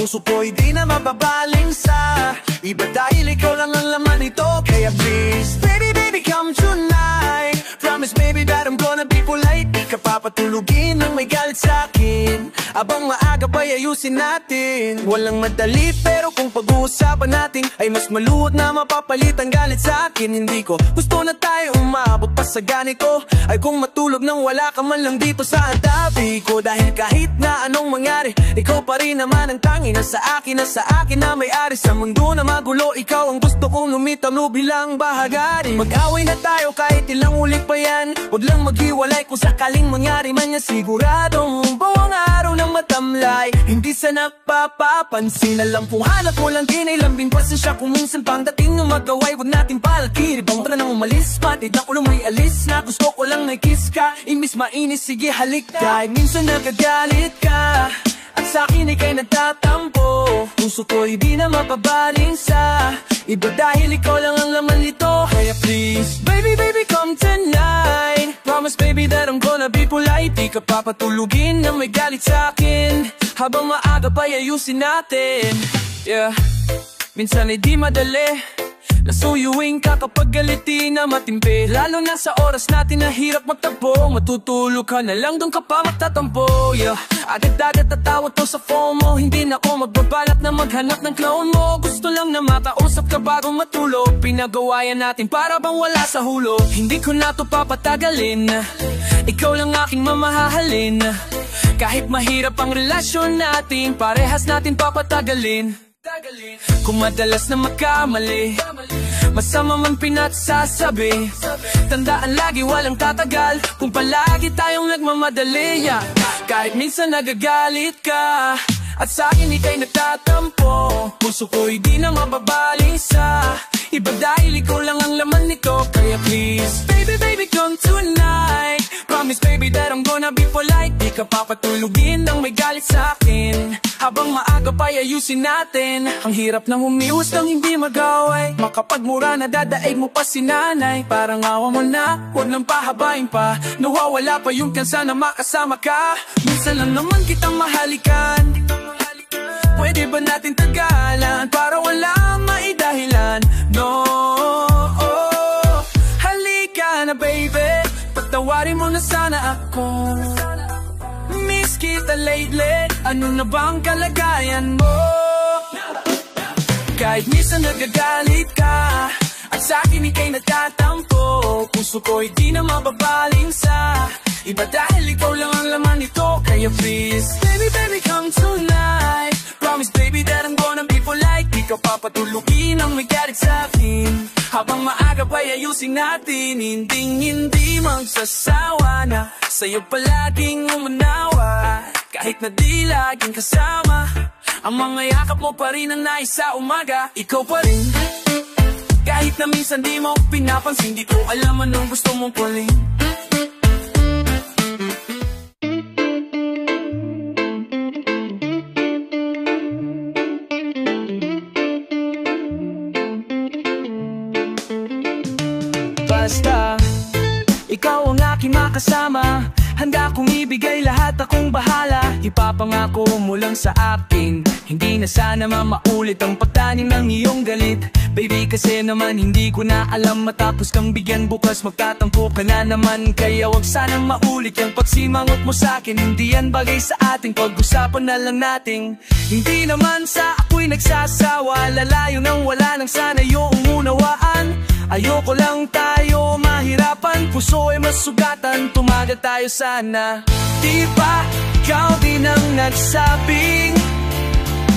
Puso ko'y di na mababaling sa iba dahil ikaw lang ang laman nito. Kaya please, baby, baby, come tonight. Promise, baby, that I'm gonna be polite. Di ka papatulugin nang may galit sa'kin. Abang maaga pa'y ayusin natin. Walang madali pero kung pag-uusapan natin ay mas maluwag na mapapalit ang galit sa'kin. Hindi ko gusto na tayo umabot pa sa ganito. Ay kung matulog nang wala ka man lang dito sa tabi ko. Dahil kahit na anong mangyari, ikaw pa rin naman ang tangi na sa akin na may-ari sa mundo na magulo. Ikaw ang gusto kong lumitamo bilang bahagari. Mag-away na tayo kahit ilang ulit pa yan. Huwag lang maghiwalay kung sakaling mangyari man yan. Siguradong bawang araw ng matamlay, hindi sa napapapansin. Alam kong hanap mo lang din ay lambing pasensya kung minsan pang dating ng magaway. Huwag natin palakiri, bang para nang umalis. Matid na ulo may alis na gusto ko lang na kiss ka. Imbis mainis, sige halik ka. Ay minsan nagagalit ka at sa'kin ika'y nagtatampo. Puso ko'y di na mapabaling sa iba dahil ikaw lang ang laman nito. Kaya please, baby, baby, come tonight. Promise, baby, that I'm gonna be polite. Di ka papatulugin na may galit sa'kin. Habang maaga pa'y ayusin natin. Yeah, minsan ay di madali. Nasuyuin ka kapag galitin na matimpi. Lalo na sa oras natin na hirap magtagpo. Matutulog ka na lang doon ka pa magtatampo. Yeah, agad-agad tatawag to sa phone mo. Hindi na ako magbabalak na maghanap ng clone mo. Gusto lang na makausap ka bago matulog. Pinagawayan natin para bang wala sa hulog. Hindi ko na to papatagalin, ikaw lang aking mamahalin. Kahit mahirap ang relasyon natin, parehas natin papatagalin. Kung madalas na magkamali, masama man pinagsasabi, tandaan lagi walang tatagal kung palagi tayong nagmamadali. Kahit minsan nagagalit ka at sa'kin ika'y nagtatampo. Puso ko'y di na mababaling sa iba dahil ikaw lang ang laman nito. Kaya please, baby, baby, come tonight. Promise, baby, that I'm gonna be polite. Di ka papatulugin nang may galit sa'kin. Habang maaga pa'y ayusin natin. Ang hirap nang umiwas nang hindi mag-away. Makapagmura na dadaig mo pa si nanay. Parang awa mo na, huwag nang pahabain pa. Nawawala pa yung kansa na makasama ka. Minsan lang naman kitang mahalikan. Pwede ba natin tagalan para wala maidahilan? No, halika na baby, patawarin mo na sana ako. Miss kita lately, ano na bang kalagayan mo? Kahit minsan nagagalit ka at sa'kin ika'y nagtatampo. Puso ko'y di na mababaling sa iba dahil ikaw lang ang laman nito. Kaya please, baby, baby, come tonight. Promise, baby, that I'm gonna be polite. Di ka papatulugin ang may galit sa'kin. Habang maaga pa'y ayusin natin. Hindi magsasawa na sa'yo palaging umunawa. Kahit na di laging kasama, ang mga yakap mo pa rin ang nais sa umaga. Ikaw pa rin, kahit na minsan di mo pinapansin. Di ko alam anong gusto mong kuling. Basta ikaw ang aking makasama, handa kong ibigay lahat, akong bahala. Ipapangako mo lang sa akin, hindi na sana maulit ang pagtanim ng iyong galit. Baby, kasi naman hindi ko na alam, matapos kang bigyan bukas magtatampo ka na naman. Kaya wag sanang maulit yung pagsimangot mo sa'kin. Hindi yan bagay sa ating pag-usapan na lang nating. Hindi naman sa ako'y nagsasawa, lalayo nang wala nang sana yung unawaan. Ayoko lang tayo mahirapan, puso ay masugatan, tumagal tayo sana. Di ba ikaw din ang nagsabing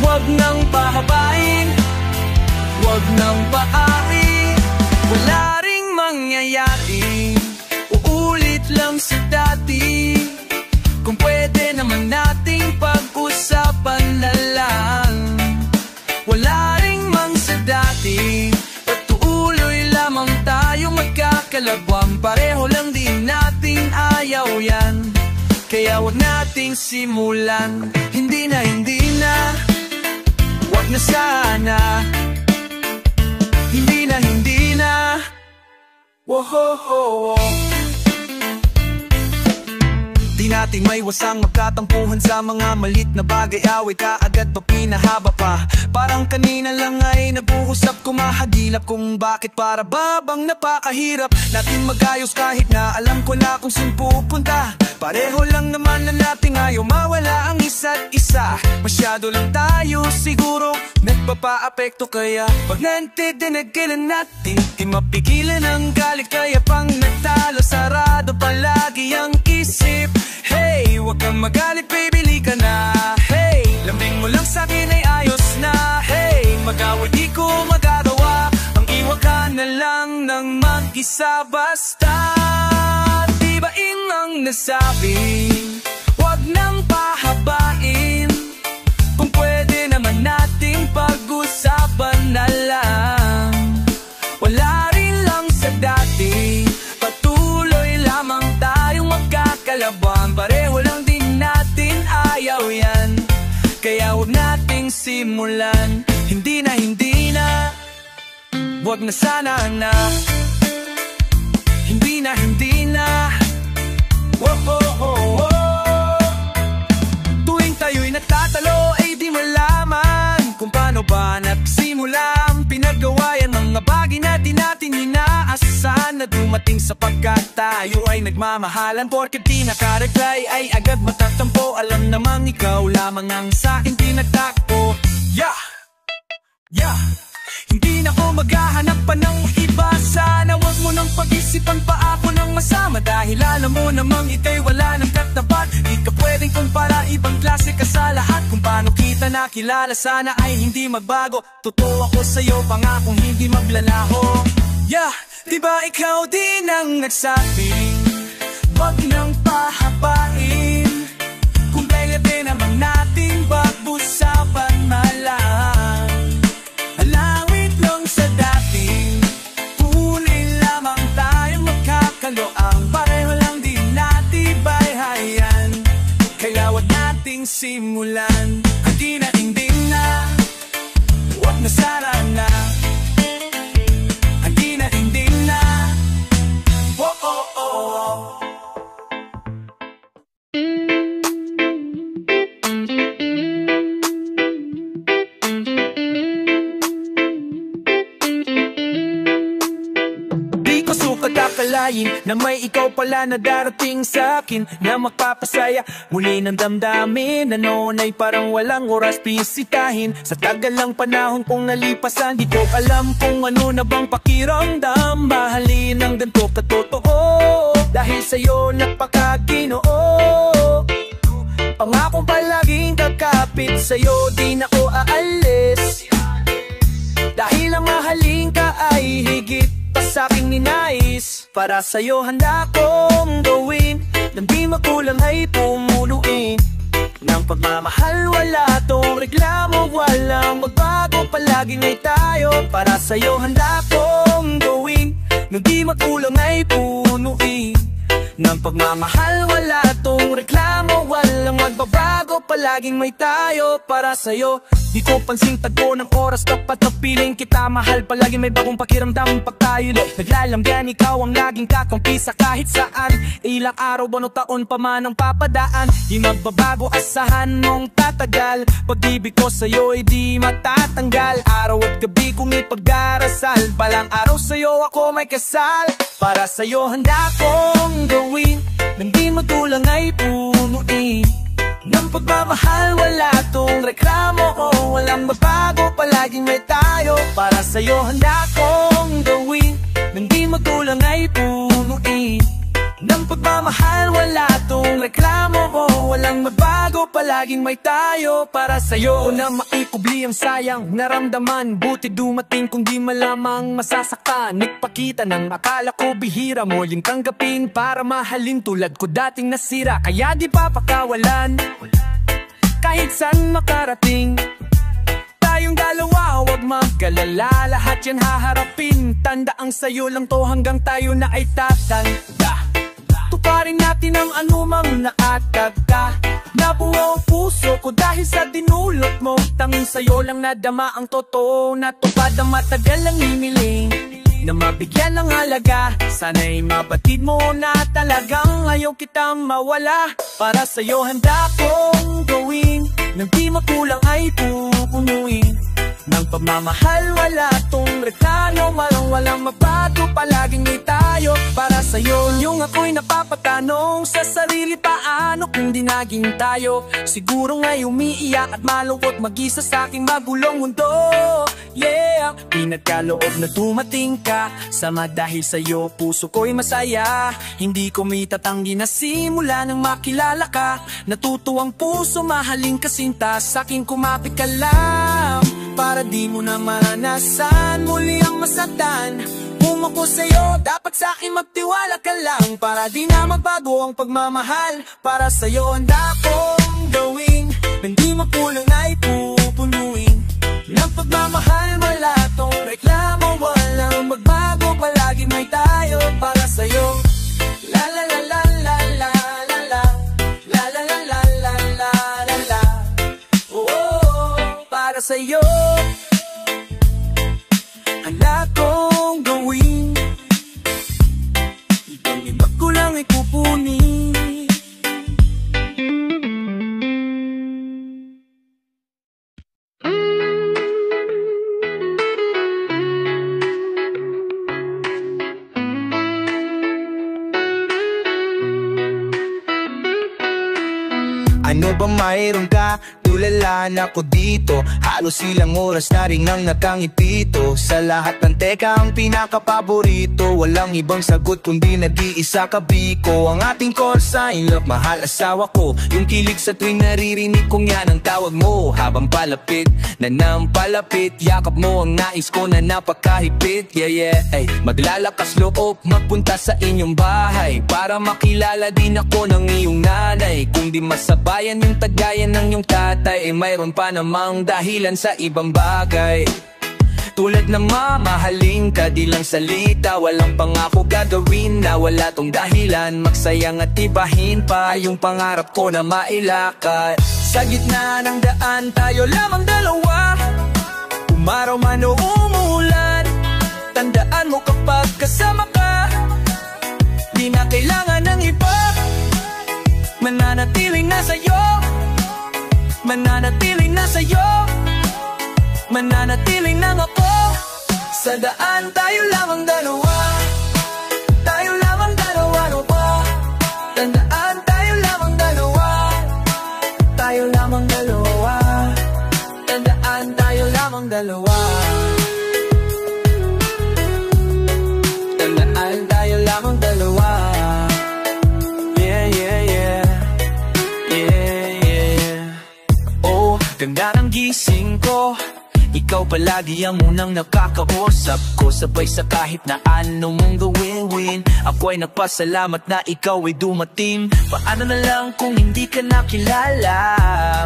wag nang pahabain, wag nang paarin, wala ring mangyayari, uulit lang sa dati. Kung pwede naman nating pag-usapan na lang, wala ring mang sa dati. Tayo magkakalagwang, pareho lang din natin ayaw yan. Kaya wag nating simulan. Hindi na, wag na sana. Hindi na, wohoho. Di natin may wasang magkatampuhan sa mga malit na bagay. Away ka agad pa, pinahaba pa. Parang kanina lang ay nag-uusap, kumahagilap kung bakit para babang napakahirap natin magayos kahit na alam ko na kung saan pupunta. Pareho lang naman na natin ayaw mawala ang isa't isa. Masyado lang tayo siguro nagpapaapekto, kaya pag nantidinig kailan natin di mapigilan ang galit. Kaya pang nagtalo, sarado palagi ang isip. Hey, wag kang magalit baby, lika na. Hey, lambing mo lang sa'kin ay ayos na. Hey, mag-away di ko magagawa, ang iwan ka na lang ng mag-isa. Basta di ba ang nasabi, wag nang pahabain. Kung pwede naman nating pag-usapan na lang, wala rin lang sa dati, patuloy lamang tayong magkakalaban. Pareho lang din natin ayaw yan, kaya wag nating simulan. Hindi na, wag na sana na. Hindi na, oh, oh, oh, oh. Tuwing tayo'y nagtatalo ay di malaman kung paano ba nagsimula ang pinagawayan. Mga bagay na di natin inaasahan na dumating sapagkat tayo ay nagmamahalan. Porket di nakareply ay agad matatampo, alam namang ikaw lamang ang sa'kin pinagtakpo. Yeah, yeah. Hindi na ako maghahanap pa ng iba, sana wag mo nang pag-isipan pa ako ng masama. Dahil alam mo namang ika'y wala ng katapat, di ka pwedeng kumpara, ibang klase ka sa lahat. Kung paano kita nakilala sana ay hindi magbago. Totoo ako sa'yo, pangakong hindi maglalaho. Yeah, diba ikaw din ang nagsabing wag nang pahabain. Kung pwede naman nating pag-usapan na lang, alawit lang sa dating, tunay lamang tayong magkakaloang. Pareho lang din natin bahayan, kaya wag nating simulan. Hindi na, wag na sana na. Hindi na, oh, oh, oh. Akalain na may ikaw pala na darating sa akin, na magpapasaya muli ng damdamin, na noon ay parang walang oras bisitahin. Sa tagal lang panahon kong nalipasan, di ko alam kung ano na bang pakiramdam. Mahalin ang ganito katotoo, dahil sa'yo nagpakaginoo. Pangakong palaging kakapit sa'yo, di na ko aalis. Dahil ang mahalin ka ay higit pa sa'king ninais. Para sa'yo handa kong gawin, nang di makulang ay pumuluin. Nang pagmamahal wala tong reklamo, walang magbago, palaging ay tayo. Para sa'yo handa kong gawin, nang di makulang ay punuin. Nang pagmamahal wala tong reklamo, walang magbabago, palaging may tayo. Para sa'yo di ko pansing tagpo ng oras, tapat na piling kita. Mahal palagi may bagong pakiramdam pag tayo naglalambyan. Ikaw ang laging kakampi sa kahit saan. Ilang araw, buwan o taon pa man ang papadaan, di magbabago, asahan mong tatagal. Pag-ibig ko sa'yo ay di matatanggal. Araw at gabi kong ipag-arasal, balang araw sa'yo ako may kasal. Para sa'yo handa kong gawin, nang di magkulang ay punuin. Nang pagmamahal wala tong reklamo, oh, walang magbago, palaging may tayo. Para sa'yo handa kong gawin, nang di magkulang ay punuin. Nang pagmamahal wala tong reklamo, oh, walang magbago, palaging may tayo. Para sa'yo na maikubli ang sayang naramdaman, buti dumating kung di malamang masasaktan. Nagpakita ng akala ko bihira, muling tanggapin para mahalin tulad ko dating nasira. Kaya di papakawalan kahit saan makarating. Tayong dalawa, huwag mag-alala, lahat yan haharapin. Tandaang sa'yo lang to hanggang tayo na ay tatanda. Tuparin natin ang anumang nakatagda. Nabuo ang puso ko dahil sa dinulot mo. Tanging sa'yo lang nadama ang totoo, natupad ang matagal ang hiniling. na mabigyan ng halaga. Sana'y mabatid mo na talagang ayaw kitang mawala. Para sa'yo handa kong gawin, nang di makulang ay pupunuin ng pagmamahal. Wala tong reklamo, walang mabago, palaging may tayo para sa'yo. Yung ako'y napapatanong sa sarili, paano kung di naging tayo? Siguro nga'y umiiyak at malungkot mag-isa sa aking magulong mundo. Yeah, pinagkaloob na dumating ka, sama dahil sa'yo puso ko'y masaya. Hindi ko mitatanggi na simula nang makilala ka. Natutuwang puso, mahaling kasinta, sa'king kumapit ka lang para di mo na maranasan muli ang masaktan. Kung ako sa'yo, dapat sa'kin magtiwala ka lang, para di na magbago ang pagmamahal. Para sa'yo handa kong gawin, nang di makulang ay pupunuin ng pagmamahal. Wala tong reklamo, walang magbago, palagi may tayo para sa'yo. La la la la la la la la, la la la la la la la la. Oh, para sa'yo handa kong gawin, ibang iba ko lang ay kukunin. Ano ba mayroon ka? Tulala na ko dito. Halos ilang oras na rin ang nakangipito. Sa lahat ng teka ang pinakapaborito. Walang ibang sagot kundi nag-iisa ka, Biko. Ang ating call sign, love, mahal, asawa ko. Yung kilig sa tuwing naririnig kong yan ang tawag mo. Habang palapit na nang palapit, yakap mo ang nais ko na napakahipit. Yeah, yeah, ay maglalakas loob magpunta sa inyong bahay, para makilala din ako ng iyong nanay. Kung di masabayan yung tagayan ng iyong tatay, mayroon pa namang dahilan sa ibang bagay. Tulad na mamahalin ka, di lang salita. Walang pangako gagawin na wala tong dahilan. Magsayang at ibahin pa yung pangarap ko na mailakad. Sa gitna ng daan tayo lamang dalawa, umaraw man o umulan. Tandaan mo kapag kasama ka, di na kailangan ng iba. Mananatiling na sa'yo, mananatiling na sa'yo, mananatiling lang ako. Sa daan tayo lamang dalawa, tayo lamang dalawa, no ba? Tandaan tayo lamang dalawa, tayo lamang dalawa. Tandaan tayo lamang dalawa, tandaan tayo lamang dalawa. Ganda ng gising ko, ikaw palagi ang unang nakakausap ko. Sabay sa kahit na ano mong gawin, ako ay nagpasalamat na ikaw ay dumating. Paano na lang kung hindi ka nakilala?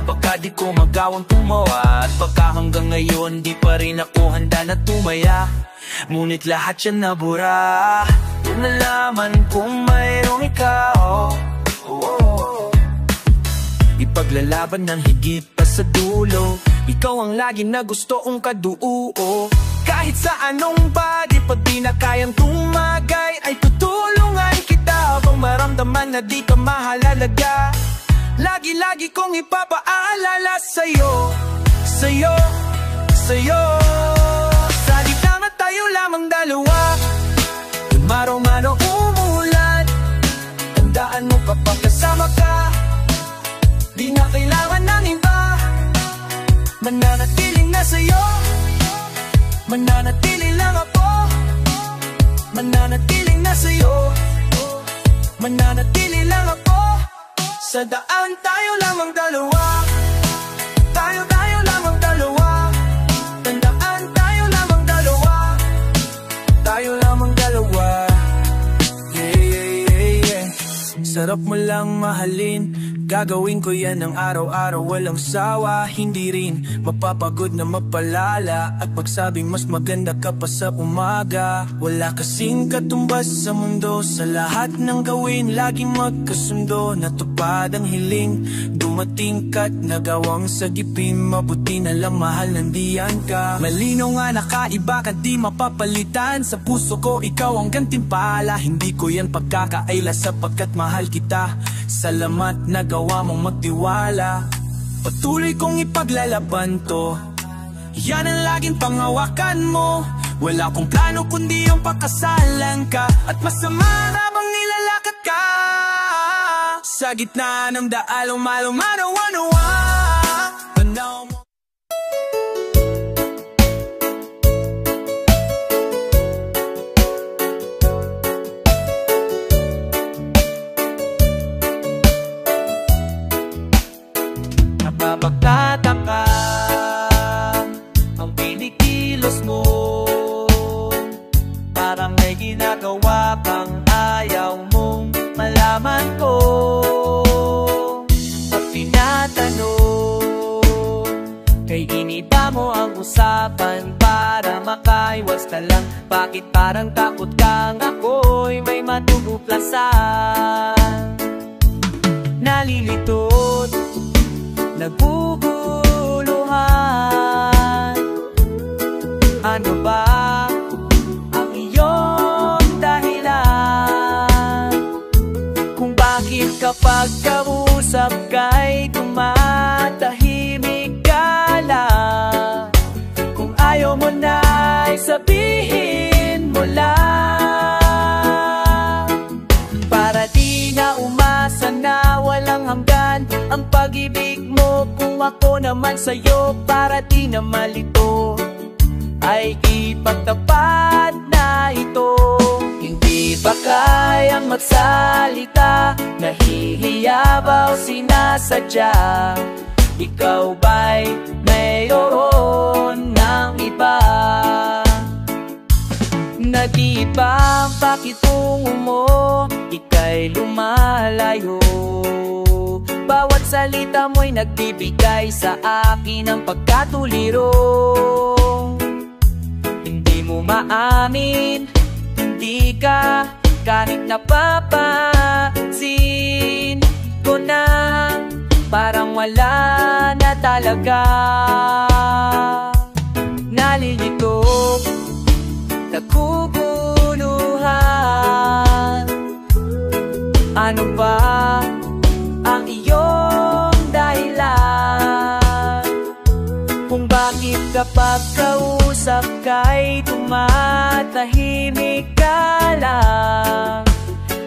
Baka di ko magawang tumawa, at baka hanggang ngayon di pa rin ako handa na tumaya. Ngunit lahat yan nabura nung nalaman kung mayroong ikaw. Ipaglalaban ng higit pa sa dulo, ikaw ang lagi na gusto kong kaduo. Kahit sa anong bagay, pag di na kayang tumagay, ay tutulungan kita. Habang maramdaman na di ka mahalaga, lagi-lagi kong ipapaalala sa'yo, sa'yo, sa'yo. Sa gitna na tayo lamang dalawa, umaraw man o umulan. Tandaan mo kapag kasama ka, di na kailangan ng iba. Mananatiling na sa'yo, mananatiling lang ako. Mananatiling na sa'yo, mananatiling lang ako. Sa daan tayo lamang dalawa, tayo lamang dalawa. Tandaan tayo lamang dalawa, tayo lamang dalawa. Yeah, yeah, yeah, yeah. Sarap mo lang mahalin, Gagawin ko yan ng araw-araw, walang sawa. Hindi rin mapapagod na mapalala. At pagsabing mas maganda ka pa sa umaga. Wala kasing katumbas sa mundo. Sa lahat ng gawin, laging magkasundo. Natupad ang hiling, dumating ka't nagawang sagipin. Mabuti na lang mahal, nandiyan ka. Malinaw nga nakaiba ka, di mapapalitan. Sa puso ko, ikaw ang gantimpala. Hindi ko yan pagkakaila sapagkat mahal kita. Salamat na gawa mong magtiwala. Patuloy kong ipaglalaban to. Yan ang laging pangawakan mo. Wala kong plano kundi yung pagkasalan ka. At masama na bang nilalakad ka sa gitna ng daalong malumanawa-nawa. Tanaw mo. Napapagtataka ang pinikilos mo. Parang may ginagawa pang ayaw mong malaman ko. At tinatanong, kay iniba mo ang usapan para makaiwas na lang. Bakit parang takot kang ako'y may matutuklasan? Nalilitot, naguguluhan. Ano ba ang iyong dahilan? Kung bakit kapag kausap ka'y tumatahimik ka lang? Kung ayaw mo na'y sabihin mo lang. Para di na umasa na walang hanggan ang pag-ibig mo. Kung ako naman sa'yo para di na malito, ay ipagtapat na ito. Hindi ba kayang magsalita? Nahihiya ba o sinasadya? Ikaw ba'y mayroon ng iba? Na di ba ang pakitungo mo, ika'y lumalayo? Bawat salita mo'y nagbibigay sa akin ng pagkatuliro. Hindi mo maamin, hindi ka kahit napapansin ko na parang wala na talaga. Nalilito, naguguluhan. Ano ba ang iyong dahilan? Kung bakit kapag kausap ka'y tumatahimik ka lang?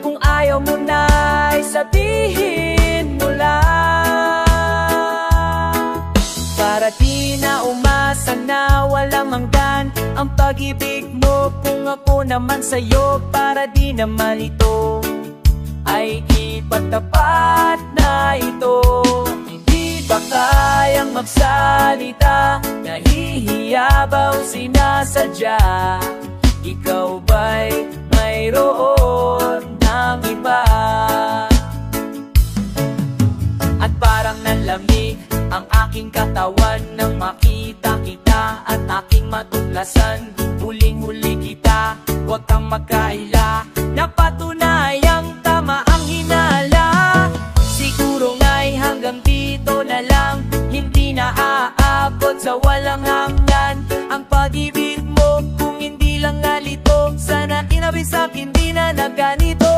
Kung ayaw mo na'y sabihin mo lang. Para di na umasa na walang hanggan ang pag-ibig mo. Kung ako naman sa'yo para di na malito, ay ipagtapat na ito. Hindi ba kayang magsalita? Nahihiya ba o sinasadya? Ikaw ba'y mayroon ng iba? At parang nalamig ang aking katawan nang makita kita at aking matuklasan. Huling-huli kita, huwag kang magkaila. Napatunayang tama ang hinala. Siguro nga'y hanggang dito na lang. Hindi na aabot sa walang hanggan ang pag-ibig mo. Kung hindi lang nalito, sana inabi sa'kin di na nagganito.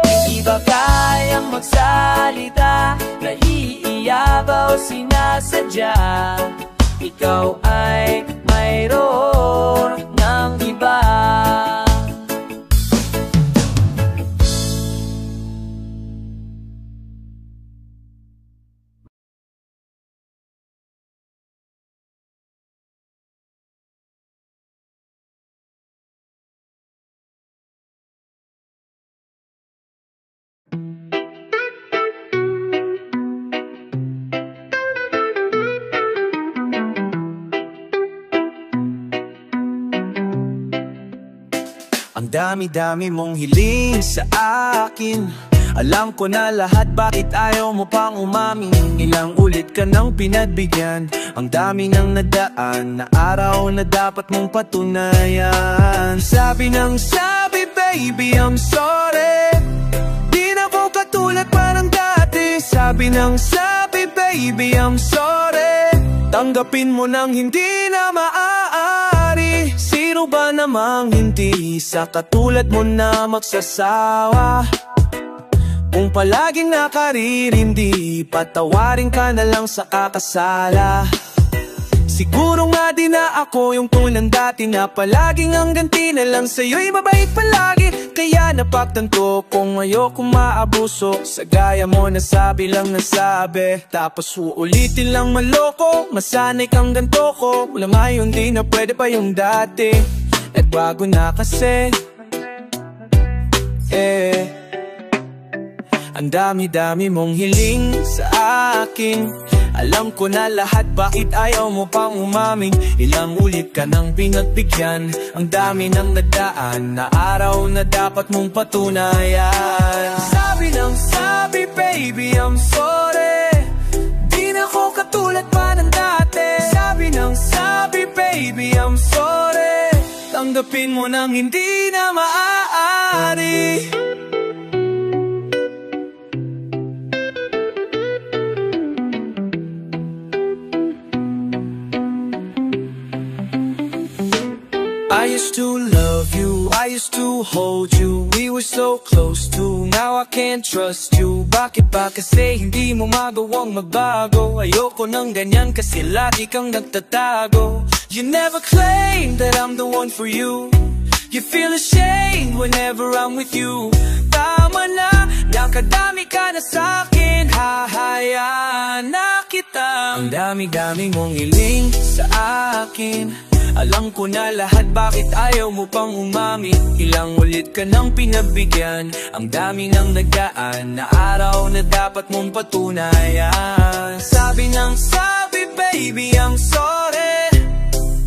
Hindi ba kayang magsalita? Nahihiya ba o sinasadya? Ikaw ay mayroon ng iba. Ang dami-dami mong hiling sa akin, Alam ko na lahat, bakit ayaw mo pang umamin? Ilang ulit ka nang pinagbigyan, ang dami nang nadaan na araw na dapat mong patunayan. Sabi ng sabi, baby, I'm sorry, di na ko katulad parang dati. Sabi ng sabi, baby, I'm sorry, tanggapin mo nang hindi na maaari. Sino ba namang hindi sa katulad mo na magsasawa? Kung palaging nakaririndi, patawarin ka na lang sa kakasala. Siguro nga di na ako yung tulad dati na palaging ang ganti na lang sa'yo'y mabait palagi. Kaya napagtanto kung ayoko maabuso, sa gaya mo nasabi lang nasabi, tapos uulitin lang maloko. Masanay kang ganto ko, wala ngayon di na pwede pa yung dati. At bago na kasi ang dami-dami mong hiling sa akin. Alam ko na lahat, bakit ayaw mo pang umamin? Ilang ulit ka nang pinagbigyan, ang dami nang nadaan na araw na dapat mong patunayan. Sabi ng sabi, baby, I'm sorry, di na ko katulad pa ng dati. Sabi ng sabi, baby, I'm sorry, tanggapin mo nang hindi na maaari. I used to love you, I used to hold you, we were so close to. Now I can't trust you. Bakit ba kasi hindi mo magawang magbago? Ayoko ng ganyan kasi lagi kang nagtatago. You never claim that I'm the one for you. You feel ashamed whenever I'm with you. Tama na, nakadami ka na sa'kin, hahayaan na kita. Ang dami-dami mong hiling sa akin, alam ko na lahat, bakit ayaw mo pang umamin? Ilang ulit ka nang pinagbigyan, ang dami nang nagdaan na araw na dapat mong patunayan. Sabi ng sabi, baby, I'm sorry,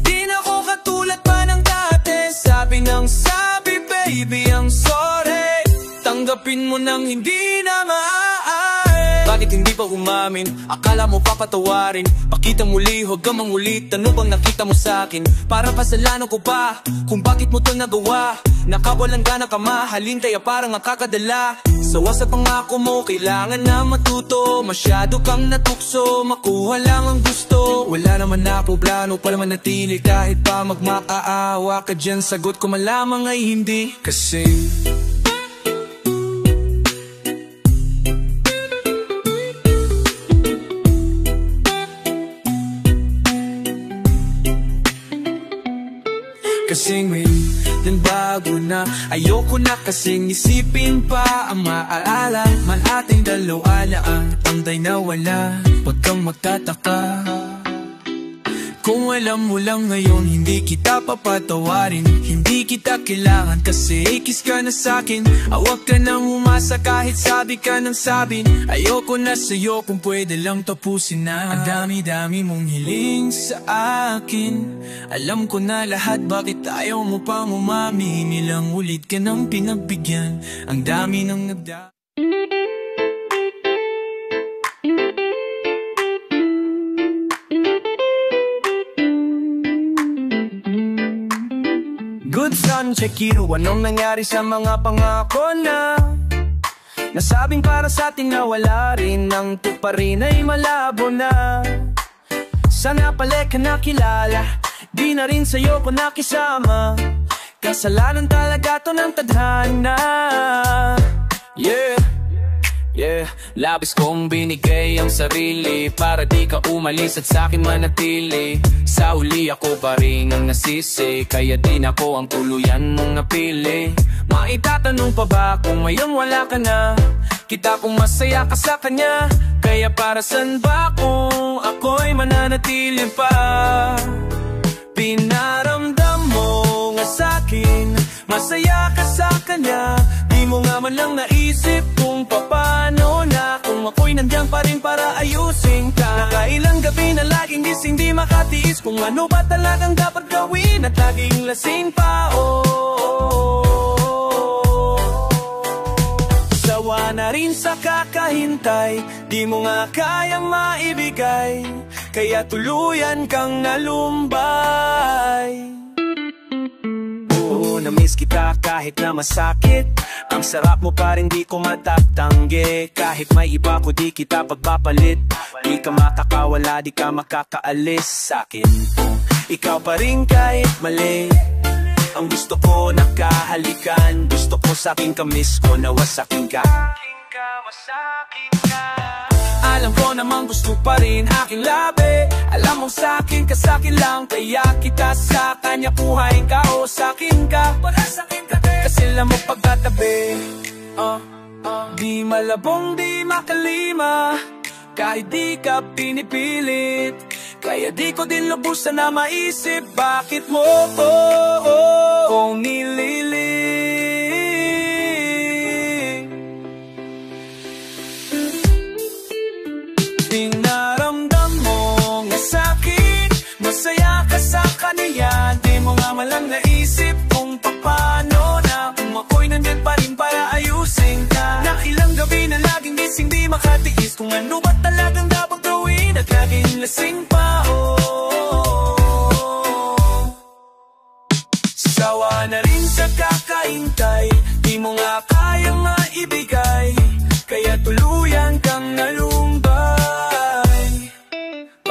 di na ko katulad pa ng dati. Sabi ng sabi, baby, I'm sorry, tanggapin mo nang hindi na maaari. Bakit hindi pa umamin? Akala mo papatawarin? Pakita muli, huwag kang mangulit. Ano bang nakita mo sa'kin? Para pasalanan ko pa kung bakit mo to nagawa. Nakawalan ka na kamahalin, kaya parang nakakadala. Sawa sa pangako mo, kailangan na matuto. Masyado kang natukso, makuha lang ang gusto. Wala naman na plano, pala manatili kahit pa magmakaawa ka dyan. Sagot ko malamang ay hindi, kasi kasing may din bago na. Ayoko na kasing isipin pa ang maaalala man ating dalawa na ang tangday na wala. Huwag kang magtataka kung alam mo lang ngayon, hindi kita papatawarin. Hindi kita kailangan kasi ikis ka na sa'kin. Huwag ka nang umasa kahit sabi ka ng sabi. Ayoko na sa'yo kung pwede lang tapusin na. Ang dami-dami mong hiling sa akin, alam ko na lahat, bakit ayaw mo pang umamin? Ilang ulit ka nang pinagbigyan, ang dami nang nagda. Good son, Shakiro, anong nangyari sa mga pangako na nasabing para sa ating nawala rin? Ang tuparin ay malabo na. Sana pala ka nakilala, di na rin sa'yo ko nakisama. Kasalanan talaga to ng tadhana. Yeah, yeah, labis kong binigay ang sarili para di ka umalis at sa'kin manatili. Sa huli ako pa rin ang nasisi, kaya din ako ang tuluyan mong napili. Maitatanong pa ba kung ngayon wala ka na? Kita kung masaya ka sa kanya, kaya para saan ba kung ako'y mananatili pa? Pinaramdam mo nga sa'kin, masaya ka sa kanya. Di mo nga man lang naisip kung paano na, kung ako'y nandiyan pa rin para ayusin ka. Nakailang gabi na laging gising, di makatiis kung ano ba talagang dapat gawin, at laging lasing pa, oh. Sawa Sawa na rin sa kakahintay, di mo nga kayang maibigay, kaya tuluyan kang nalumbay. Oo, na-miss kita kahit na masakit, ang sarap mo pa rin di ko matatanggi. Kahit may iba ko di kita pagpapalit, di ka makakawala, di ka makakaalis sa'kin. Ikaw pa rin kahit mali, ang gusto ko nakahalikan. Gusto ko sa'kin ka, miss ko na wasakin ka. Alam ko naman gusto pa rin aking labi, alam mong sa'kin ka sa'kin lang, kaya kita sa kanya puhain ka o sa'kin ka. Para sa'kin ka din, kasi lang mo pagkatabi. Di malabong di makalima, kahit di ka pinipilit, kaya di ko din lubusan na maisip bakit mo kung nililing. Dinaramdam mo nga sa'kin, masaya ka sa kaniya. Di mo nga malang naisip kung paano na, kung ako'y nandyan pa rin para ayusin ka. Na ilang gabi na laging gising di makatiis, kung ano ba talagang dapat gawin at laging lasing pa. Sawa na rin sa kakahintay, di mo nga kayang maibigay, kaya tuluyan kang nalumbay.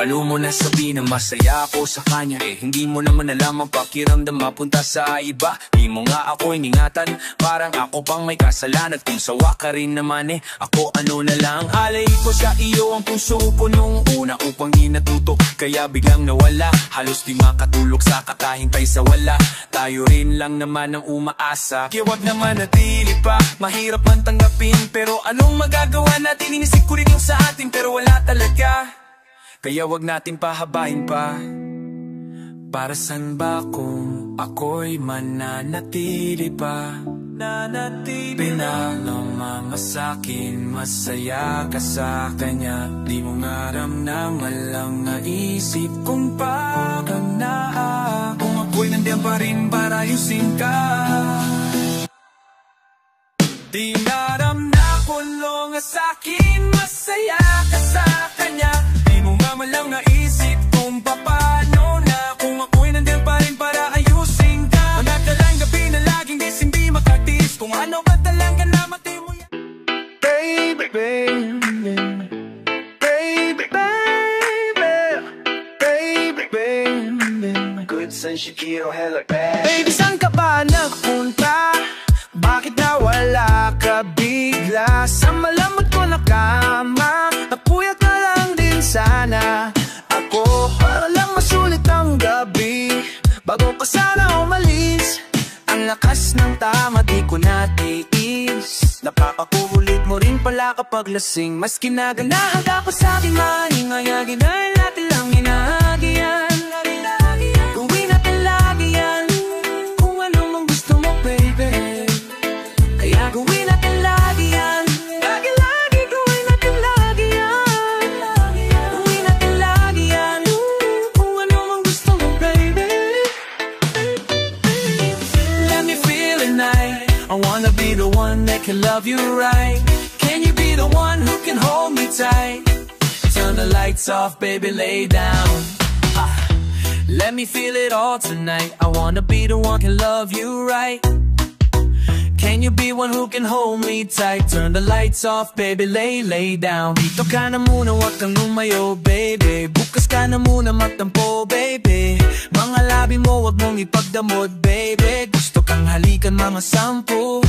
Paano mo nasabi na masaya ako sa kanya, hindi mo naman alam ang pakiramdam mapunta sa iba. Di mo nga ako iningatan, parang ako pang may kasalanan. Kung sawa ka rin naman ako ano na lang. Alay ko sa iyo ang puso ko nung una upang inatuto, kaya biglang nawala. Halos di makatulog sa kakahintay sa wala. Tayo rin lang naman ang umaasa, kaya wag naman natili pa. Mahirap man tanggapin, pero anong magagawa natin? Inisip ko rin yung sa atin, pero wala talaga, kaya wag natin pahabain pa. Para san ba kung ako'y mananatili pa? Pinalama sa'kin, masaya ka sa kanya. Di mo nga ramdaman lang naisip kung bakit na, kung ako'y nandiyan pa rin para ayusin ka. Di naramna ko lang sa'kin, masaya ka sa kanya. Malang naisip kung paano na, kung ako'y nandiyan pa rin para ayusin ka. Mga talang gabi na laging gising di makatiis, kung ano ba talaga na mati mo yan. Baby, baby, baby, baby, baby, baby, good son Shakiro, hello baby. Baby, saan ka ba nagpunta? Bakit nawala ka bigla? Sa malamot ko na kama, napuyat na lang din sana ako, para lang masulit ang gabi bago ka sana umalis. Ang lakas ng tama di ko natiis, napakakulit mo rin pala kapag lasing. Mas kinaganahan ka pa sa'kin, mahingayagin ay natin lang hinahagian. Gawin natin lagi yan, kung ano mang gusto mo baby, kaya gawin natin lagi yan. Lagi-lagi gawin natin lagi yan. Gawin natin lagi yan, kung ano mang gusto mo baby. Let me feel it night, I wanna be the one that can love you right. Can you be the one who can hold me tight? Turn the lights off baby, lay down. Let me feel it all tonight, I wanna be the one who can love you right. Can you be one who can hold me tight? Turn the lights off, baby, lay down. Dito ka na muna, wag kang lumayo, baby. Bukas ka na muna magtampo, baby. Mga labi mo, wag mong ipagdamot, baby. Gusto kang halikan, mga sampu.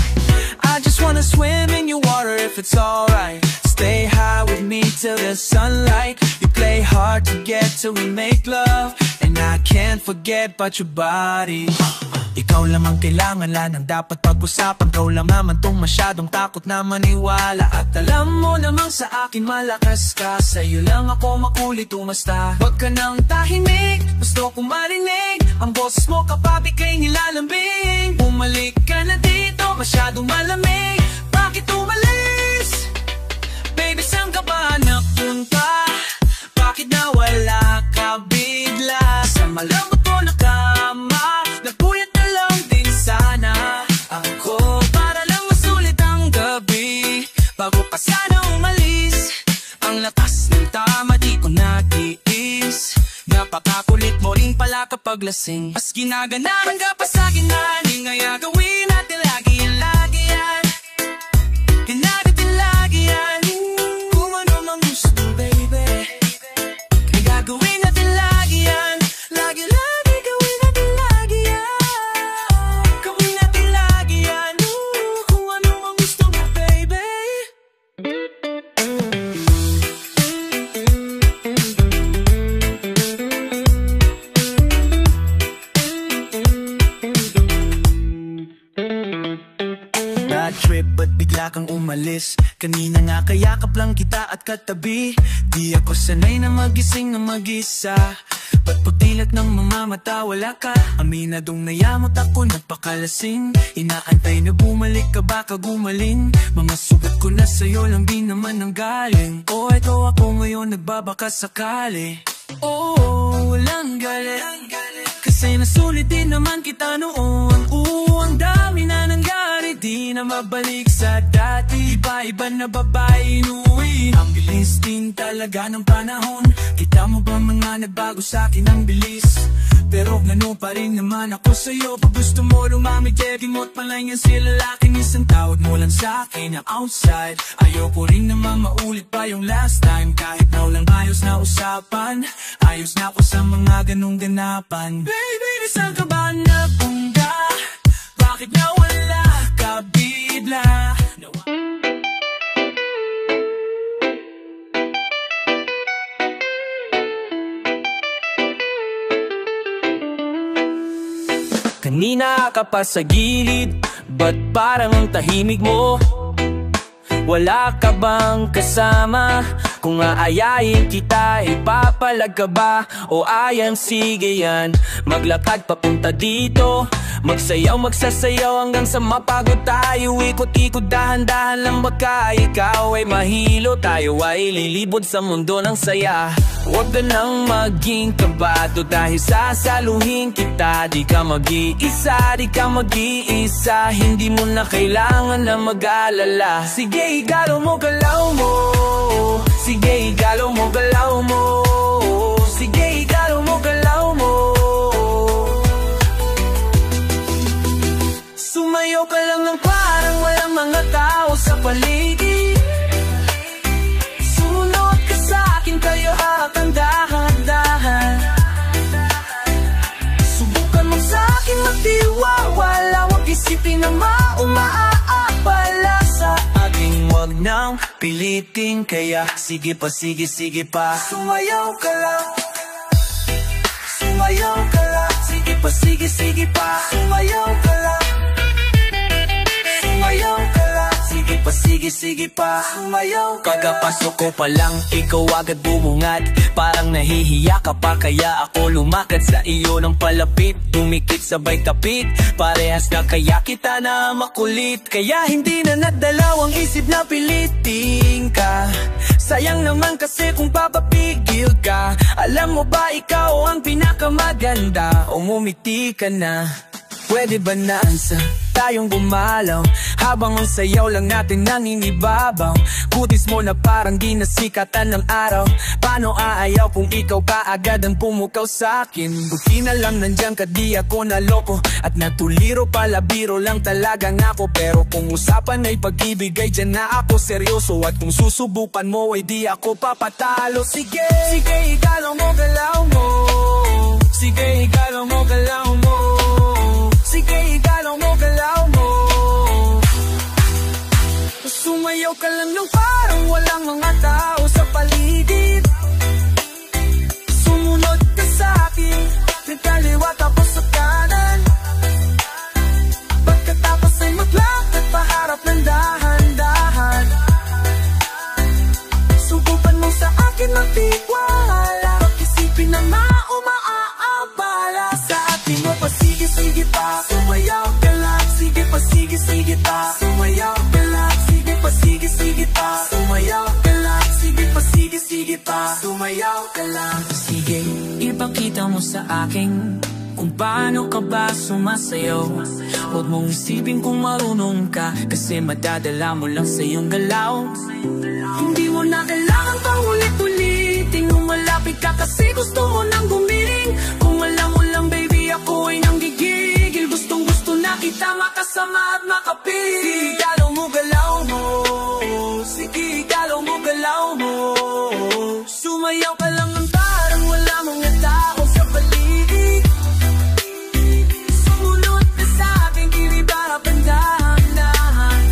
I just wanna swim in your water if it's alright. Stay high with me till the sunlight. You play hard to get till we make love, and I can't forget about your body. Ikaw lamang kailangan lang ng dapat pag-usapan. Ikaw lang naman tong masyadong takot na maniwala. At alam mo namang sa akin malakas ka, sa'yo lang ako makulit umasta. Huwag ka nang tahimik, gusto kong marinig ang boses mo kapag ika'y nilalambing. Bumalik ka na dito, masyadong malamig. Bakit umalis? Baby, saan ka ba napunta? Bakit nawala ka bigla? Sa malambot ko na kama, nagpuyat na lang din sana ako, para lang masulit ang gabi paglasing. Mas ginaganahan ka pa sa'kin, honey, kaya gawin natin lagi yan, lagi yan. Natin lagi yan, kung ano mang gusto, baby. Kaya gagawin natin lagi yan, lagi, lagi, gawin natin lagi yan. Gawin natin lagi yan, kung ano mang gusto mo, baby. Bad trip, ba't bigla kang umalis? Kanina nga kayakap lang kita at katabi. Di ako sanay na magising na mag-isa. Ba't pagdilat ng mamamata wala ka? Aminadong nayamot ako, napakalasing. Inaantay na bumalik ka, baka gumaling. Mga sugat ko na sa'yo lang din naman ang galing. O eto ako ngayon nagbabaka sakali. Oo, walang galing, kasi nasulit din naman kita noon. Ang dami na nangyari, di na mabalik sa dati. Iba-iba na babae inuwi. Ang bilis din talaga ng panahon. Kita mo ba mga nagbago sa'kin ang bilis? Pero gano'n pa rin naman ako sa'yo. Pag gusto mo lumamig, checking mo't palay yan si lalaki. Minsan tawag mo lang sa'kin ang outside. Ayoko rin naman maulit pa yung last time. Kahit na walang ayos na usapan, ayos na ako sa mga ganong ganapan. Baby, saan ka ba napunta? Bakit nawala ka bigla? Kanina ka pa sa gilid, ba't parang ang tahimik mo? Wala ka bang kasama? Kung aayain kita, ipapalag ka ba? O ayan, sige yan, maglakad papunta dito. Magsayaw, magsasayaw hanggang sa mapagod tayo. Ikot-ikot, dahan-dahan lang baka ikaw ay mahilo. Tayo ay lilibot sa mundo ng saya. Huwag ka nang maging kabado dahil sasaluhin kita. Di ka mag-iisa, di ka mag-iisa. Hindi mo na kailangan na mag-alala. Sige, igalaw mo, galaw mo. Sige, igalaw mo, galaw mo. Sige, igalaw mo, galaw mo. Sumayaw ka lang ng parang walang mga tao sa paligid. Sumunod ka sa'kin, kayo akan dahan-dahan. Subukan mo sa'kin magtiwawala. Huwag isipin na umaaabala sa aking. Huwag nang pilitin, kaya sige pa, sige, sige pa. Sumayaw ka lang, sumayaw ka lang. Sige pa, sige, sige pa. Sumayaw ka lang, sumayaw ka lang. Sige pa, sige, sige pa. Sumayaw ka lang. Kagapasok ko pa lang, ikaw agad bumungad. Parang nahihiya ka pa, kaya ako lumakad sa iyo ng palapit. Dumikit sabay kapit, parehas na kaya kita na makulit. Kaya hindi na nagdalawang isip na pilitin ka. Sayang naman kasi kung papapigil ka. Alam mo ba ikaw ang pinakamaganda? Umumiti ka na. Pwede ba naansa tayong gumalaw habang ang sayaw lang natin nangingibabaw? Kutis mo na parang di nasikatan ng araw. Paano aayaw kung ikaw ka agad ang pumukaw sa'kin? Buti na lang nandyan ka, di ako naloko. At natuliro pala, biro lang talaga ako. Pero kung usapan ay pag-ibig ay dyan na ako seryoso. At kung susubukan mo ay di ako papatalo. Sige, sige, igalaw mo, galaw mo. Sige, igalaw mo, galaw mo. Sige, igalaw mo, galaw mo. Sumayaw ka lang ng parang walang mga tao sa paligid. Sumunod ka sa'kin, nagkaliwa tapos sa kanan. Pagkatapos ay maglakad paharap ng dahan-dahan. Subukan mo sa akin magtiwala. Pag-isipin na umaaabala sa atin mo pa. Sige, sige pa, sumayaw ka lang. Sige pa, sige, sige pa, sumayaw ka lang. Sige pa, sige, sige pa, sumayaw ka lang. Sige pa, sige, sige pa, sumayaw ka lang. Sige, ipakita mo sa akin kung paano ka ba sumasayaw. Huwag mong isipin kung marunong ka, kasi madadala mo lang sa iyong galaw. Hindi mo na kailangan pang ulit-ulitin. Lumalapit ka kasi gusto mo nang gumiling. Kung alam mo lang baby, sama at makapit. Sige, galaw mo, galaw mo. Sige, galaw mo, galaw mo. Sumayaw ka lang ng parang wala mga tao sa paligid. Sumunod ka sa akin, di ba pandahan-dahan.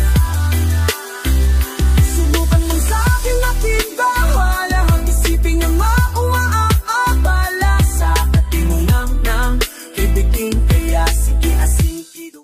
Subukan mong sa akin makibahala. Ang isipin na maumaabala sa katingunang ng ibigin. Kaya sige, asikido.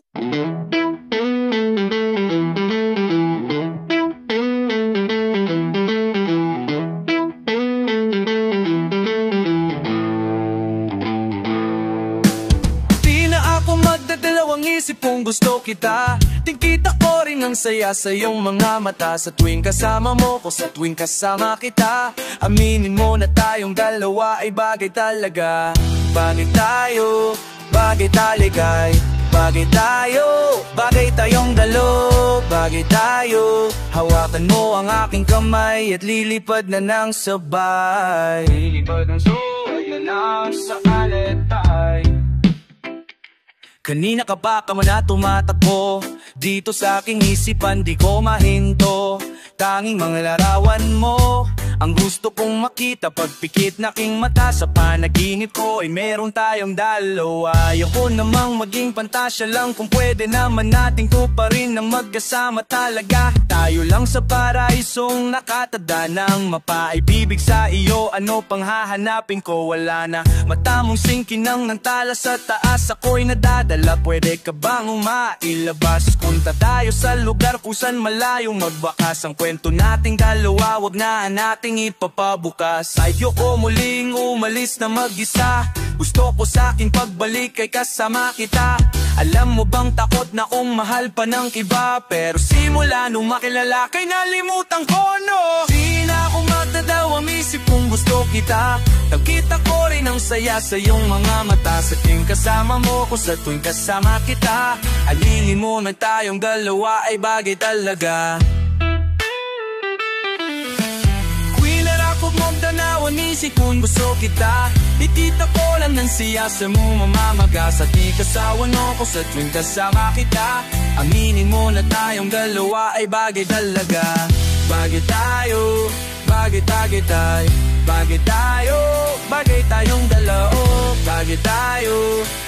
Magdadalawang isip kung gusto kita. Tingkita ko rin ang saya sa iyong mga mata. Sa tuwing kasama mo ko, sa tuwing kasama kita. Aminin mo na tayong dalawa ay bagay talaga. Bagay tayo, bagay taligay. Bagay tayo, bagay tayong dalo. Bagay tayo, hawakan mo ang aking kamay at lilipad na ng sabay. Lilipad ng sabay na sa aletay. Kanina ka pa man na tumatakbo dito sa aking isipan, di ko mahinto. Tanging mga larawan mo ang gusto kong makita. Pagpikit na aking mata sa panaginip ko ay meron tayong dalawa. Ayoko namang maging pantasya lang, kung pwede naman nating tuparin ng magkasama talaga. Tayo lang sa paraisong nakatada ng mapaibibig sa iyo. Ano pang hahanapin ko, wala na. Mata mong singkinang ng tala sa taas, ako'y nadadala. Pwede ka bang umailabas? Punta tayo sa lugar kung saan malayong magwakas. Ang kwento nating dalawa, wag na nating ipapabukas. Ayoko muling umalis na mag-isa. Gusto ko sa aking pagbalik ay kasama kita. Alam mo bang takot na kung mahal pa ng iba, pero simula nung makilala kay nalimutan ko, no? Di na ako magdadawang isip kung gusto kita. Nakita ko rin ang saya sa iyong mga mata. Sa tuwing kasama mo ko, sa tuwing kasama kita. Alilin mo na tayong dalawa ay bagay talaga. Kung magdanawan isip kung gusto kita. Itita ko lang ng siya sa mo mamamaga. Sa di kasawa no ko, sa tuwing kasama kita. Aminin mo na tayong dalawa ay bagay talaga. Bagay tayo, bagay tayo tayo. Bagay tayo, bagay tayong dalawa. Bagay tayo,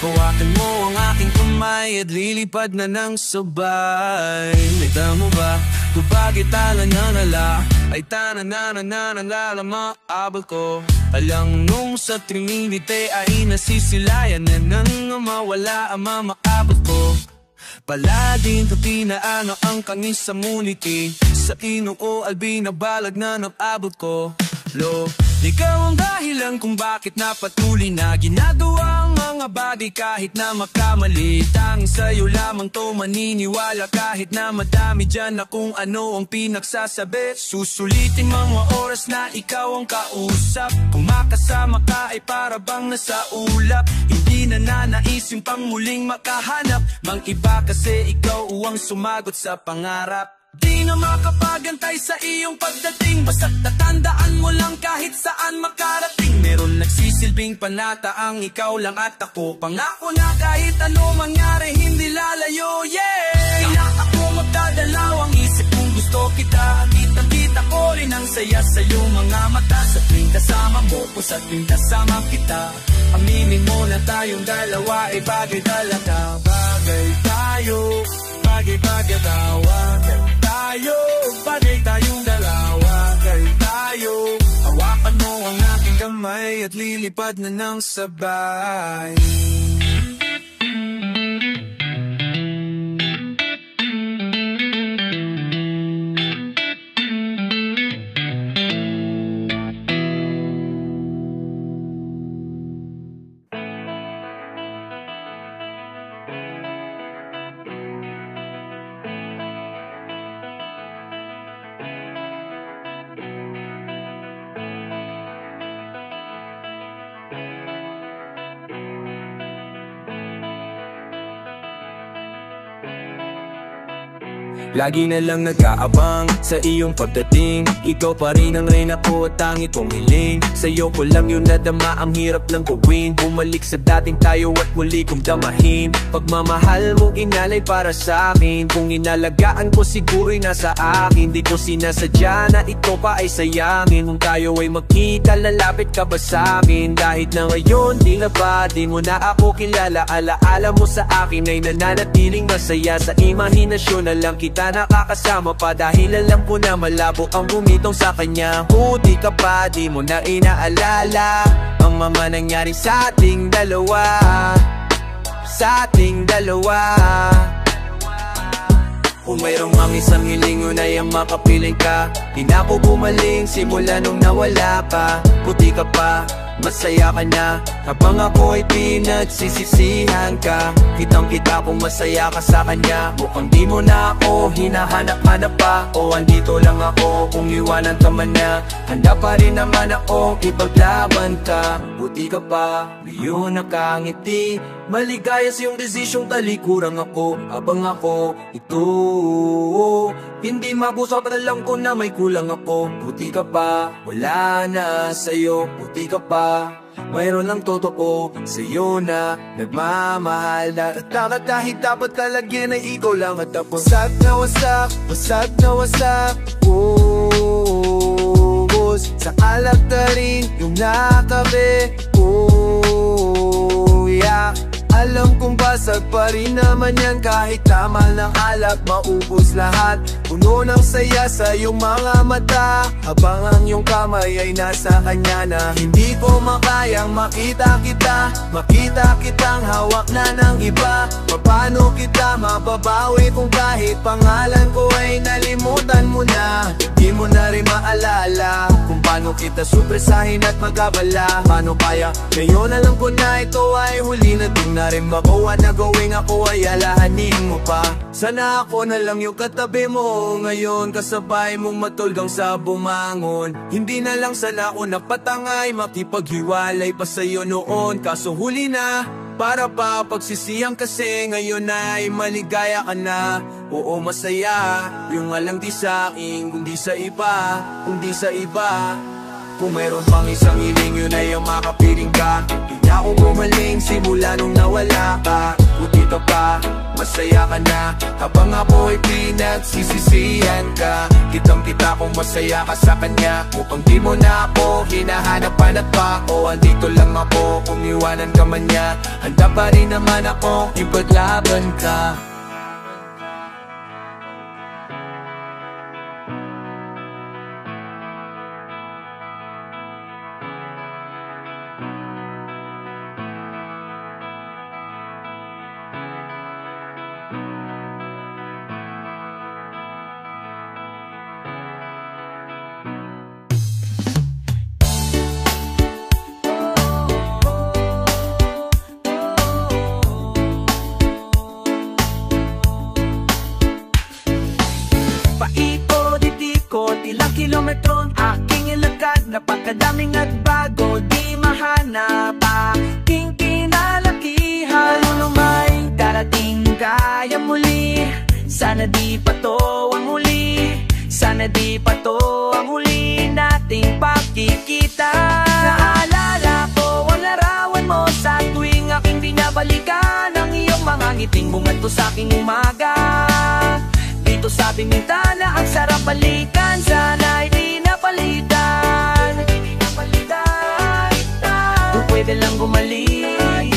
hawakan mo ang aking kamay at lilipad na ng sabay. Nakita mo ba, kung bakit talananala ay tanananananala maabal ko. Alang nung sa Trinity ay nasisilayan na nang mawala ang mamaabal ko. Paladin pati na ano ang kangis sa muniti. Sa inoo albina balag na napabot ko. Lo, ikaw ang dahilan kung bakit napatuloy na ginagawa ang mga bagay kahit na makamali. Tanging sa'yo lamang to maniniwala kahit na madami dyan na kung ano ang pinagsasabi. Susulitin mga oras na ikaw ang kausap. Kung makasama ka ay para bang nasa ulap. Hindi na nanais yung pangmuling makahanap. Mang iba kasi ikaw ang sumagot sa pangarap. Di na makapagantay sa iyong pagdating. Basta't tatandaan mo lang kahit saan makarating. Meron nagsisilbing panata ang ikaw lang at ako. Pangako na kahit ano mangyari hindi lalayo, yeah. Kaya ako magdadalawang isip kung gusto kita. Kitang-kita ko rin ang saya sa iyong mga mata. Sa tuwing kasama mo ko, sa tuwing kasama kita. Aminin mo na tayong dalawa ay bagay talaga. Bagay tayo, bagay-bagay tawa. Tayo, bagay tayong dalawa. Bagay tayo, hawakan mo ang aking kamay at lilipad na ng sabay. Lagi na lang nag-aabang sa iyong pagdating. Ikaw pa rin ang reyna ko at tanging kong hiling. Sa'yo ko lang yun nadama, ang hirap lang gawin. Bumalik sa dating tayo at muli kong damahin. Pagmamahal mo inalay para sa akin. Kung inalagaan ko siguro'y nasa akin. Di ko sinasadya na ito pa ay sayangin. Kung tayo ay magkita, lalapit ka ba sa akin? Kahit na ngayon di na ba, di mo na ako kilala. Alaala mo sa akin ay nananatiling masaya. Sa imahinasyon na lang kita nakakasama pa. Dahil alam ko na malabo ang bumitong sa kanya. Buti ka pa, di mo na inaalala ang mga nangyari sa ating dalawa. Sa ating dalawa. Kung mayroong mang isang hiling, yun ay ang makapiling ka. Di na ako bumaling simula nung nawala pa. Puti ka pa, masaya ka na. Habang ako ay pinagsisisihan ka. Kitang kita kung masaya ka sa kanya. Mukhang di mo na ako hinahanap-hanap pa. O andito lang ako kung iwanan ka man na. Handa pa rin naman ako ipaglaban ka. Buti ka pa, ngayon nakangiti. Maligaya sa iyong desisyong talikuran ako. Habang ako ito, hindi mabusap, alam ko na may kulang ako. Buti ka pa, wala na sa'yo. Buti ka pa, mayroon lang totoo sa'yo na nagmamahal na. At kahit dapat talagyan ay ikaw lang at ako. Wasak na wasak, wasak na wasak. Sa alak na rin yung nakabi. Yeah. Alam kong basag pa rin naman yan. Kahit tamal ng alak, maubos lahat. Puno ng saya sa iyong mga mata. Habang ang iyong kamay ay nasa kanya na. Hindi ko makayang makita kita. Makita kitang hawak na ng iba. Paano kita mababawi kung kahit pangalan ko ay nalimutan mo na? Di mo na rin maalala kung paano kita supresahin at magabala. Paano kaya ngayon alam ko na ito ay huli na. Di na rin makuha na gawing ako ay alahanin mo pa. Sana ako na lang yung katabi mo ngayon, kasabay mong matulgang sa bumangon. Hindi na lang sana ako napatangay, makipaghiwalay pa sa'yo noon. Kaso huli na, para pa pagsisiyang kasi ngayon ay maligaya ka na. Oo, masaya, yung alam di sa akin, kundi sa iba, kundi sa iba. Kung mayroon pang isang hiling, yun ay ang makapiling ka. Di na ako bumaling simula nung nawala ka. Buti ka pa, masaya ka na. Habang ako ay pinagsisisihan ka. Kitang kita kung masaya ka sa kanya. Mukhang di mo na ako hinahanap-hanap pa. O andito lang ako kung iwanan ka man niya. Handa pa rin naman ako ipaglaban ka. Ilang kilometro aking ilagad, napakadaming at bago, di mahanap aking kinalakihan. Ano may darating kaya muli, sana di pa to ang huli. Sana di pa to ang huli nating pagkikita. Naalala ko ang larawan mo sa tuwing aking binabalikan. Ang iyong mga ngiting bumanto sa aking umaga. Dito sa bintana ang sarap balikan. Sana'y di napalitan. Kung pwede lang bumalik,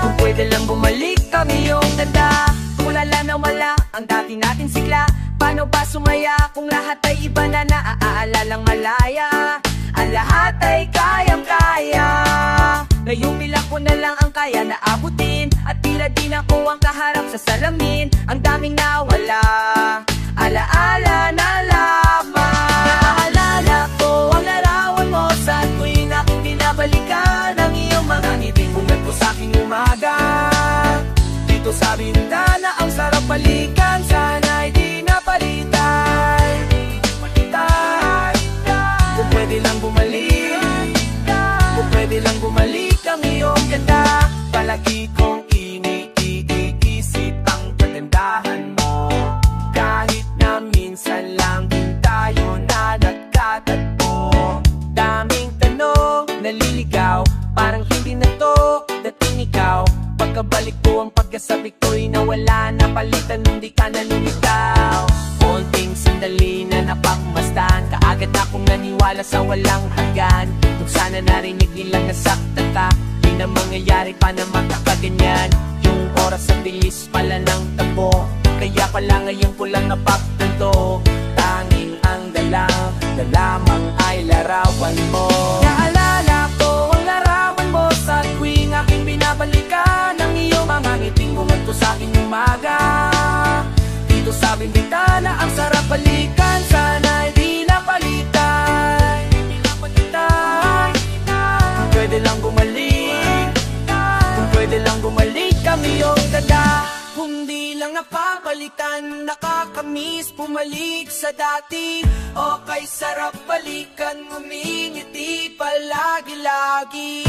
kung pwede lang bumalik ang iyong ganda. Kung wala na wala ang dati natin sigla. Paano ba sumaya kung lahat ay iba na naaalalang malaya? Ang lahat ay kayang-kaya. Ngayong bilang ko na lang ang kaya na abutin. At tila din ako ang kaharap sa salamin. Ang daming nawala, alaala na lamang. Naalala ko ang larawan mo sa tuwing aking binabalikan. Ang iyong mga ngiting bumanto sa aking umaga. Dito sa bintana ang sarap balikan. Sana'y di napalitan. Kung pwede lang bumalik, kung pwede lang bumalik ang iyong ganda. Palagi kong iniisip ang kagandahan mo. Kahit ibabalik ko ang pagkasabi ko'y nawala na palitan nung di ka nalilitaw. Konting sandali na napakmasdan, kaagad akong naniwala sa walang hanggan. Kung sana narinig nilang nasaktan ka, di na mangyayari pa na magkakaganyan. Yung oras sa bilis pala ng takbo, kaya pala ngayon ko lang napagtanto. Tanging ang lamang ay larawan mo. Naalala ko ang larawan mo sa tuwing aking binabalikan ang iyong mga ngiting bumanto sa aking umaga. Dito sa bintana ang sarap balikan, sana'y di napalitan. Kung pwede lang bumalik, kung pwede lang bumalik ang iyong dada. Kung di lang napapalitan, nakakamiss bumalik sa dati. Okay, sarap balikan, ngumingiti palagi-lagi.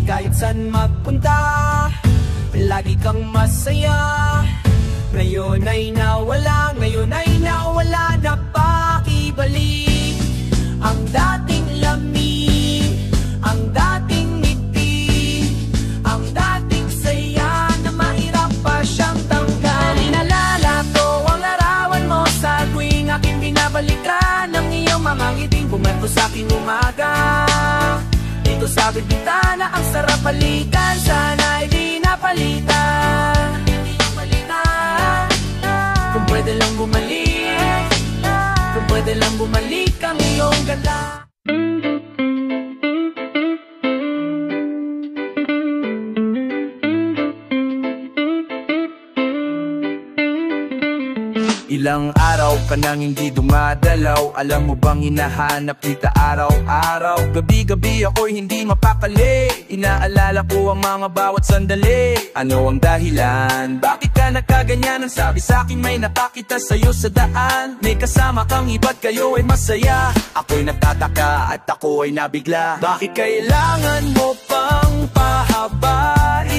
Kahit saan magpunta, lagi kang masaya. Ngayon ay nawala, ngayon ay nawala na pakibalik. Ang dating lamig, ang dating ngiti, ang dating saya na mahirap pa siyang tanggal. Inalala ko ang larawan mo sa tuwing aking binabalikan ang iyong mga ngiting bumanto sa aking umaga. Dito sa bintana ang sarap balikan, sana'y di napalitan. Kung pwede lang bumalik, kung pwede lang bumalik ang iyong ganda. Ilang araw ka nang hindi dumadalaw, alam mo bang hinahanap kita araw-araw? Gabi-gabi ako'y hindi mapakali, inaalala ko ang mga bawat sandali. Ano ang dahilan? Bakit ka nagkaganyan? Ang sabi sa'kin may nakakita sa'yo sa daan. May kasama kang iba't kayo ay masaya. Ako'y nagtataka at ako ay nabigla. Bakit kailangan mo pang pahabain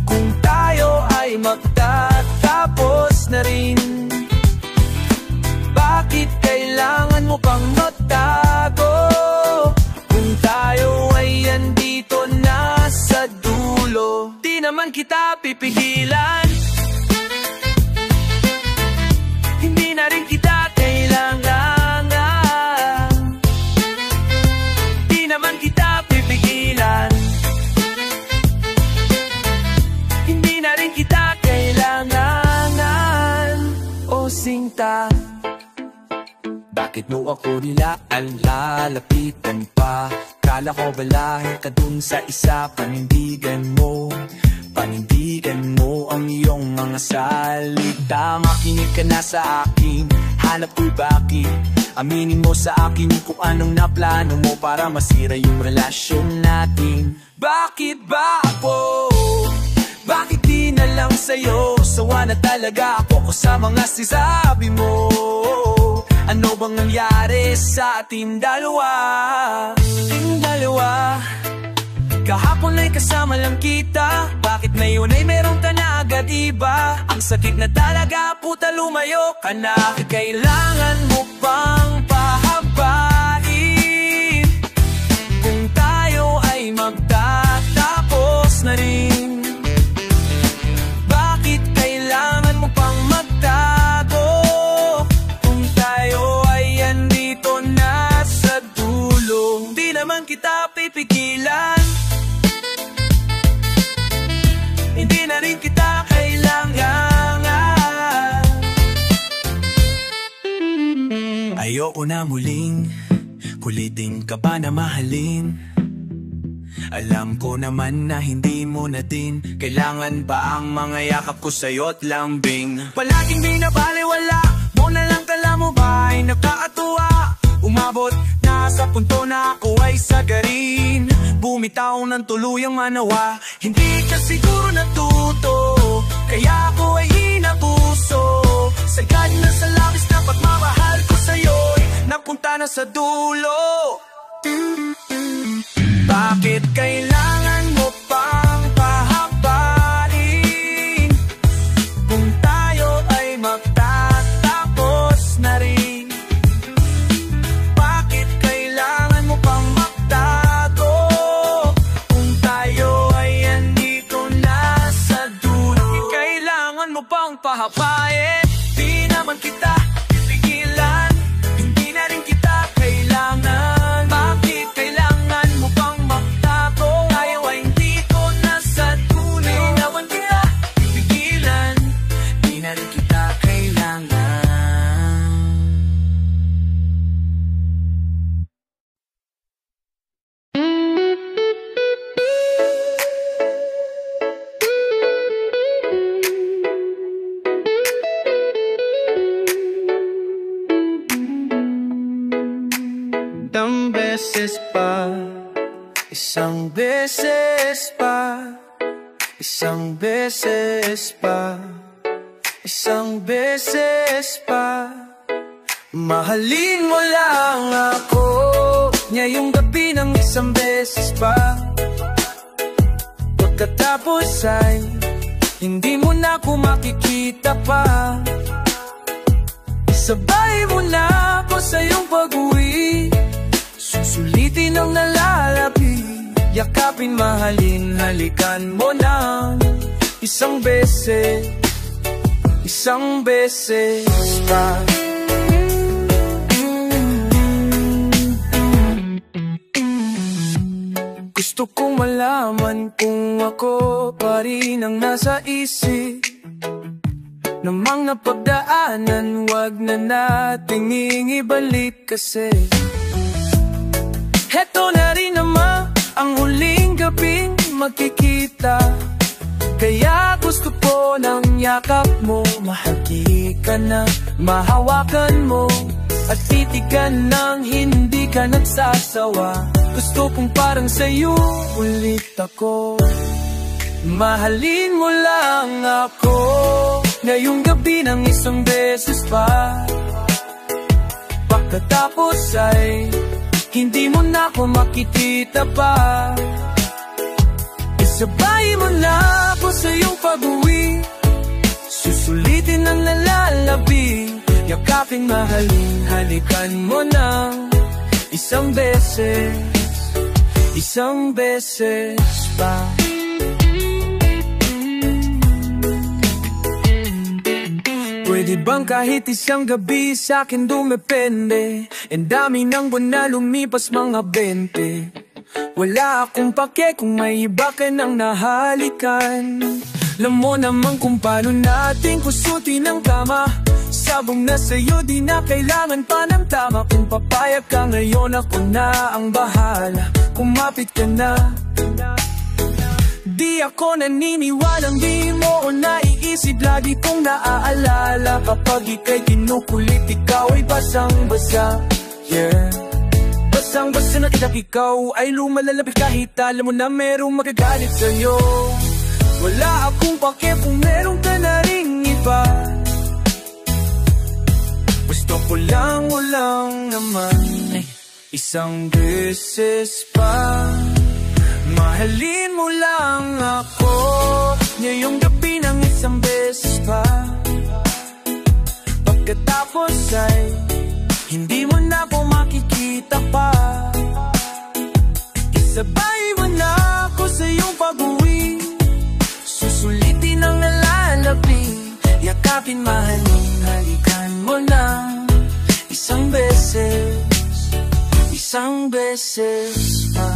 kung tayo ay magtatapos na rin? Bakit kailangan mo pang magtago kung tayo ay andito na sa dulo? Di naman kita pipigilan, hindi na rin kita kailangan. Di naman kita pipigilan, hindi na rin kita kailangan. O sinta, bakit mo ako nilaan, lalapitan pa? Kala ko balahe ka dun sa isa, panindigan mo ang iyong mga salita. Makinig ka na sa akin, hanap ko'y bakit. Aminin mo sa akin kung anong naplano mo para masira yung relasyon natin. Bakit ba ako? Bakit di na lang sa'yo? Sawa na talaga ako sa mga sinasabi mo. Ano bang nangyari sa ating dalawa? Kahapon ay kasama lang kita, bakit ngayon ay meron ka na agad iba? Ang sakit na talaga, puta lumayo ka na. Kailangan mo pang pahabain kung tayo ay magtatapos na rin? Bakit kailangan mo pang magtago kung tayo ay andito na sa dulo? Di naman kita pipigilan, hindi na rin kita kailangan. Ayoko na muling kulitin ka pa na mahalin. Alam ko naman na hindi mo na din kailangan pa ang mga yakap ko sa'yo't lambing. Palaging binabaliwala mo na lang, kala mo ba ay nakakatuwa? Umabot na sa punto na ako ay sagarin, bumitaw ng tuluyang manawa. Hindi ka siguro natuto, kaya ako ay inabuso. Sagad na sa labis na pagmamahal ko sa'yo'y napunta na sa dulo. Bakit kailangan mo pang pahabain kung tayo ay magtatapos na rin? Bakit kailangan mo pang magtago kung tayo ay andito hahapain. Di naman kita pipigilan, hindi na rin kita kailangan. Bakit kailangan mo pang magtago? Tayo ay hindi ko nasa dulo. Di naman kita pipigilan, di na rin kita kailangan. Isang beses pa, isang beses pa, isang beses pa, isang beses pa. Mahalin mo lang ako ngayong gabi ng isang beses pa. Pagkatapos ay hindi mo na ako makikita pa. Isabay mo na ako sa iyong pag-uwi, susulitin ang nalalabi, yakapin, mahalin, halikan mo ng isang beses, isang beses pa. Gusto kong malaman kung ako pa rin ang nasa isip. Namang napagdaanan, wag na nating ibalik kasi heto na rin naman ang huling gabing magkikita. Kaya gusto ko ng yakap mo, mahagi ka na, mahawakan mo, at titigan ng hindi ka nagsasawa. Gusto kong parang sa'yo ulit ako. Mahalin mo lang ako ngayong gabi ng isang beses pa. Pagkatapos ay hindi mo na ako makikita pa. Isabay mo na ako sa iyong pag-uwi, susulitin ang nalalabi, yakapin, mahalin, halikan mo ng isang beses, isang beses pa. Pwede bang kahit isang gabi sa'kin dumepende? Ang dami ng buwan na lumipas, mga 20. Wala akong pake kung may iba ka nang nahalikan. Alam mo naman kung paano natin kusutin ang kama. Sabong na sa'yo, di na kailangan pa ng tama. Kung papayag ka ngayon, ako na ang bahala. Kumapit ka na. Di ako naniniwalang di mo o naiisip. Lagi kong naaalala kapag ika'y kinukulit. Ikaw ay basang-basa, yeah. Basang-basa na kita, ikaw ay lumalalapit kahit alam mo na merong magagalit sa'yo. Wala akong pake kung meron ka na ring iba. Gusto ko lang mo lang naman isang beses pa. Mahalin mo lang ako ngayong gabi ng isang beses pa. Pagkatapos ay hindi mo na ako makikita pa. Isabay mo na ako sa iyong pag-uwi, susulitin ang nalalabi, yakapin, mahalin, halikan mo na isang beses, isang beses pa.